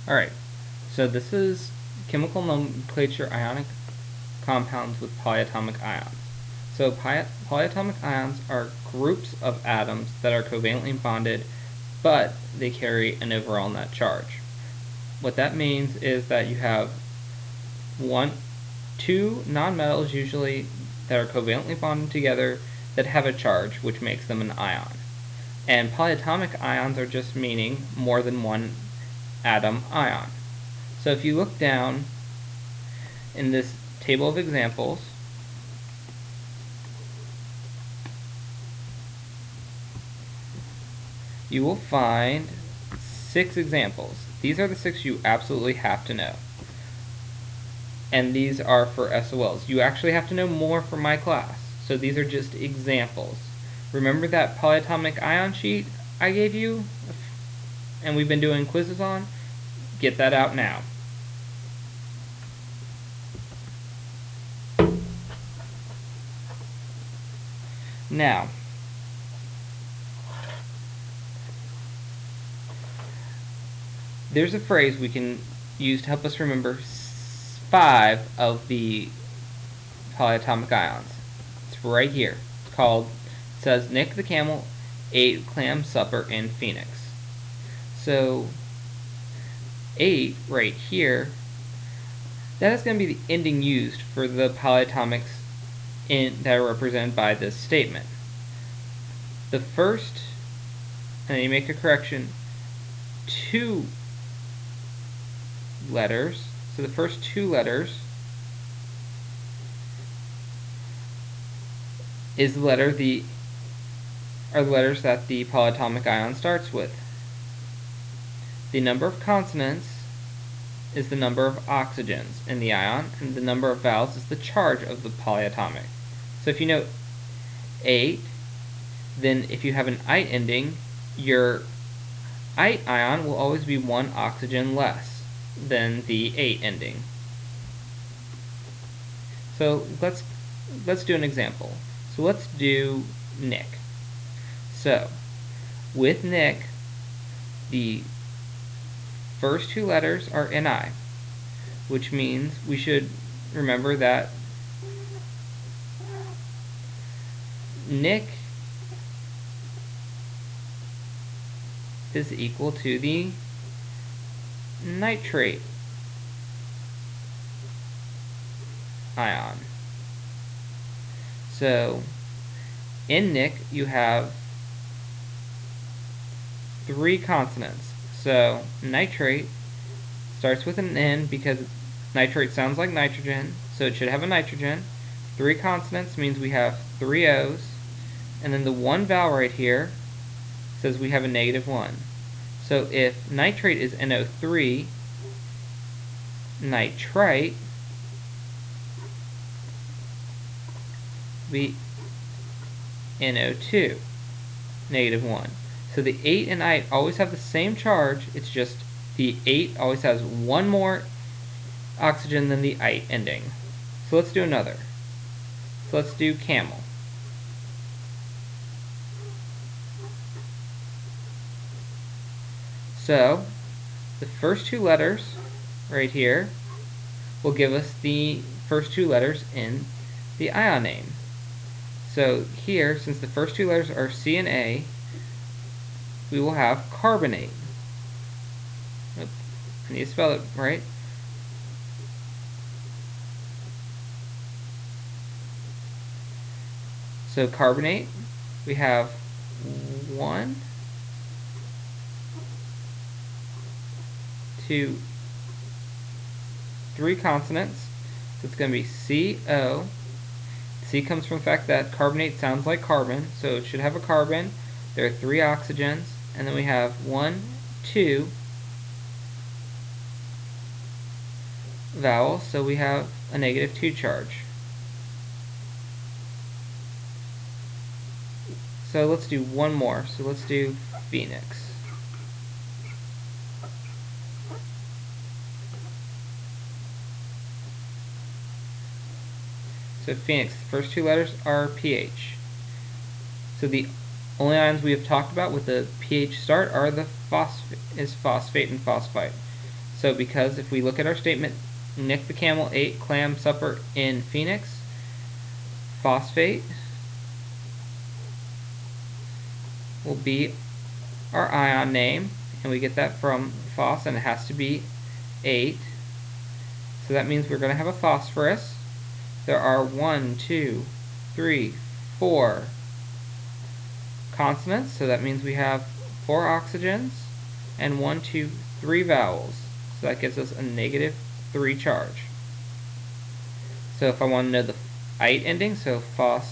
Alright, so this is chemical nomenclature ionic compounds with polyatomic ions. So polyatomic ions are groups of atoms that are covalently bonded, but they carry an overall net charge. What that means is that you have two nonmetals usually that are covalently bonded together that have a charge, which makes them an ion. And polyatomic ions are just meaning more than one atom ion. So if you look down in this table of examples, you will find 6 examples. These are the 6 you absolutely have to know. And these are for SOLs. You actually have to know more for my class. So these are just examples. Remember that polyatomic ion sheet I gave you and we've been doing quizzes on? Get that out now. Now, there's a phrase we can use to help us remember 5 of the polyatomic ions. It's right here. It says Nick the camel ate clam supper in Phoenix. So 8 right here, that is going to be the ending used for the polyatomics that are represented by this statement. The first, and then you make a correction, 2 letters, so the first 2 letters are the letters that the polyatomic ion starts with. The number of consonants is the number of oxygens in the ion, and the number of vowels is the charge of the polyatomic. So if you note 8, then if you have an "ite" ending, your "ite" ion will always be 1 oxygen less than the 8 ending. So let's do an example. So let's do Nick. So with Nick, the first 2 letters are Ni, which means we should remember that Nick is equal to the nitrate ion. So in Nick you have 3 consonants. So nitrate starts with an N because nitrate sounds like nitrogen, so it should have a nitrogen. 3 consonants means we have 3 O's, and then the 1 vowel right here says we have a -1. So if nitrate is NO3, nitrite be NO2, -1. So the 8 and ite always have the same charge, it's just the 8 always has 1 more oxygen than the ite ending. So let's do another. So let's do camel. So the first 2 letters right here will give us the first 2 letters in the ion name. So here, since the first 2 letters are C and A, we will have carbonate. Oops, I need to spell it right. So carbonate, we have 1, 2, 3 consonants. So it's going to be CO. C comes from the fact that carbonate sounds like carbon, so it should have a carbon. There are 3 oxygens, and then we have 1, 2 vowels, so we have a -2 charge. So let's do one more. So let's do Phoenix. So Phoenix, the first 2 letters are pH. So the only ions we have talked about with the pH start are the phosphate and phosphite. So because if we look at our statement, Nick the camel ate clam supper in Phoenix, phosphate will be our ion name, and we get that from phos, and it has to be 8. So that means we're going to have a phosphorus. There are 1, 2, 3, 4 consonants, so that means we have 4 oxygens, and 1, 2, 3 vowels. So that gives us a -3 charge. So if I want to know the ite ending, so phosphite,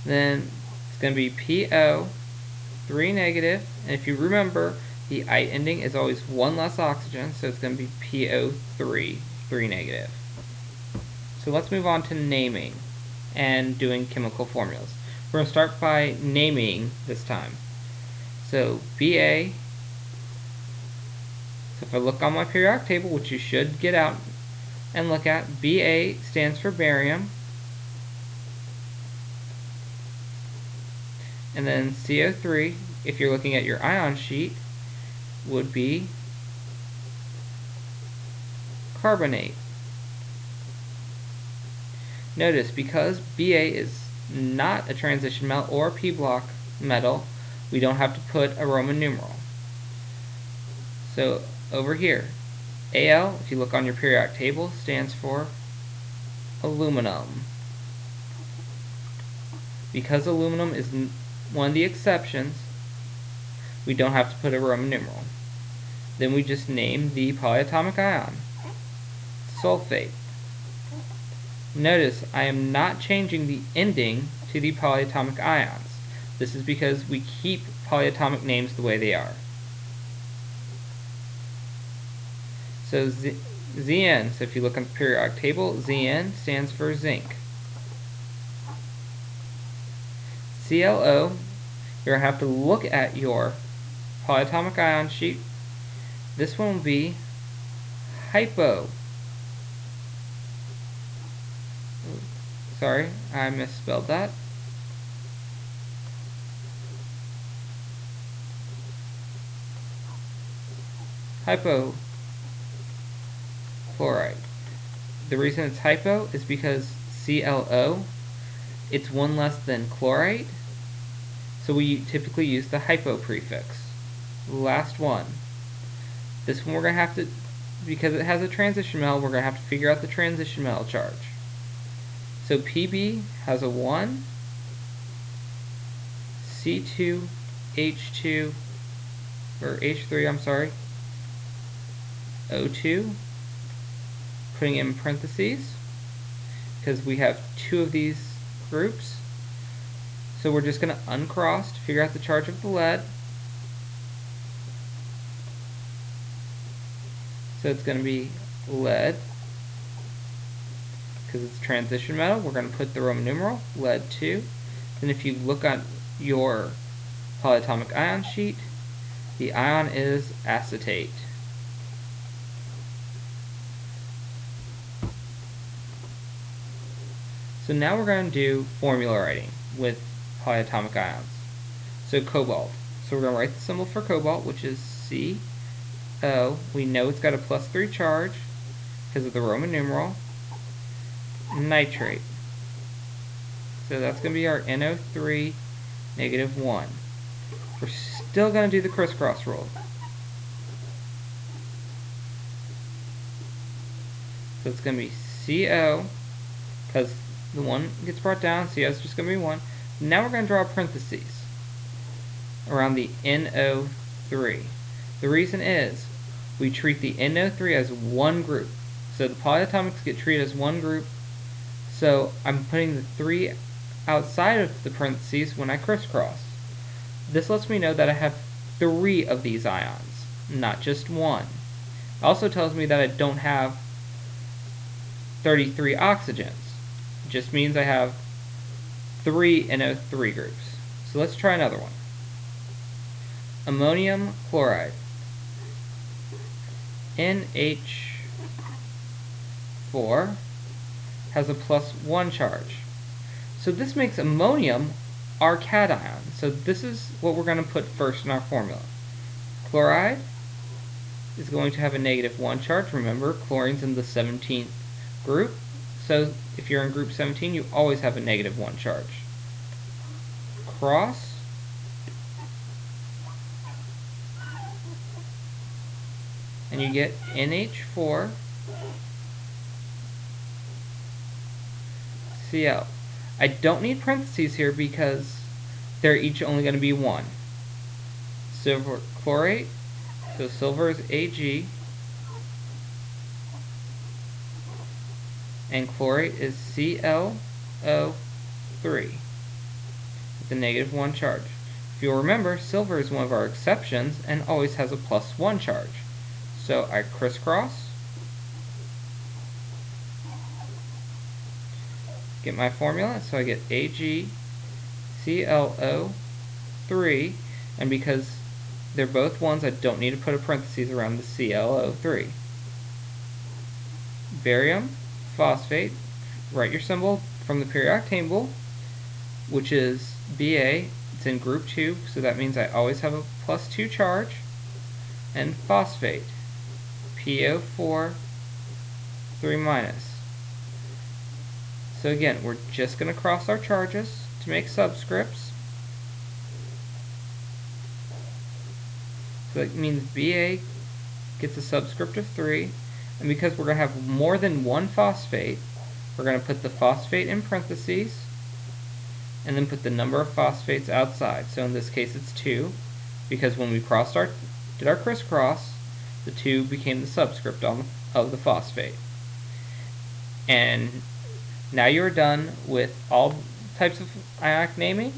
then it's going to be PO, 3 negative, and if you remember, the ite ending is always 1 less oxygen, so it's going to be PO3, 3 negative. So let's move on to naming and doing chemical formulas. We're going to start by naming this time. So Ba, so if I look on my periodic table, which you should get out and look at, Ba stands for barium, and then CO3, if you're looking at your ion sheet, would be carbonate. Notice, because Ba is not a transition metal or a p-block metal, we don't have to put a Roman numeral. So over here, Al, if you look on your periodic table, stands for aluminum. Because aluminum is one of the exceptions, we don't have to put a Roman numeral. Then we just name the polyatomic ion, sulfate. Notice I am not changing the ending to the polyatomic ions. This is because we keep polyatomic names the way they are. So Zn, so if you look on the periodic table, Zn stands for zinc. ClO, you're going to have to look at your polyatomic ion sheet. This one will be hypo. Sorry, I misspelled that. Hypochlorite. The reason it's hypo is because ClO, it's 1 less than chlorite, so we typically use the hypo prefix. Last one. This one we're going to have to, because it has a transition metal, we're going to have to figure out the transition metal charge. So Pb has a 1, C2H2, or H3, I'm sorry, O2, putting in parentheses, because we have 2 of these groups. So we're just going to uncross to figure out the charge of the lead. So it's going to be lead. Because it's transition metal, we're going to put the Roman numeral, lead 2. Then if you look at your polyatomic ion sheet, the ion is acetate. So now we're going to do formula writing with polyatomic ions. So cobalt. So we're going to write the symbol for cobalt, which is CO. We know it's got a +3 charge because of the Roman numeral. Nitrate. So that's going to be our NO3 -1. We're still going to do the crisscross rule. So it's going to be CO, because the 1 gets brought down, CO is just going to be 1. Now we're going to draw parentheses around the NO3. The reason is we treat the NO3 as one group. So the polyatomics get treated as one group. So I'm putting the 3 outside of the parentheses when I crisscross. This lets me know that I have 3 of these ions, not just 1. It also tells me that I don't have 33 oxygens. It just means I have 3 NO3 groups. So let's try another one. Ammonium chloride. NH4 has a +1 charge. So this makes ammonium are cations. So this is what we're going to put first in our formula. Chloride is going to have a -1 charge. Remember, chlorine's in the 17th group. So if you're in group 17, you always have a -1 charge. Cross and you get NH4 Cl. I don't need parentheses here because they're each only going to be 1. Silver chlorate, so silver is Ag, and chlorate is ClO3 with a -1 charge. If you'll remember, silver is one of our exceptions and always has a +1 charge. So I crisscross, get my formula, so I get AgClO3, and because they're both 1s, I don't need to put a parentheses around the ClO3. Barium phosphate, write your symbol from the periodic table, which is Ba. It's in group 2, so that means I always have a +2 charge. And phosphate, PO4 3-. So again, we're just going to cross our charges to make subscripts. So that means Ba gets a subscript of 3, and because we're going to have more than one phosphate, we're going to put the phosphate in parentheses, and then put the number of phosphates outside. So in this case it's 2, because when we did our crisscross, the 2 became the subscript of the phosphate. And now you're done with all types of ionic naming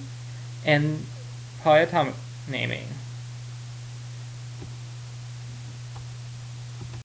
and polyatomic naming.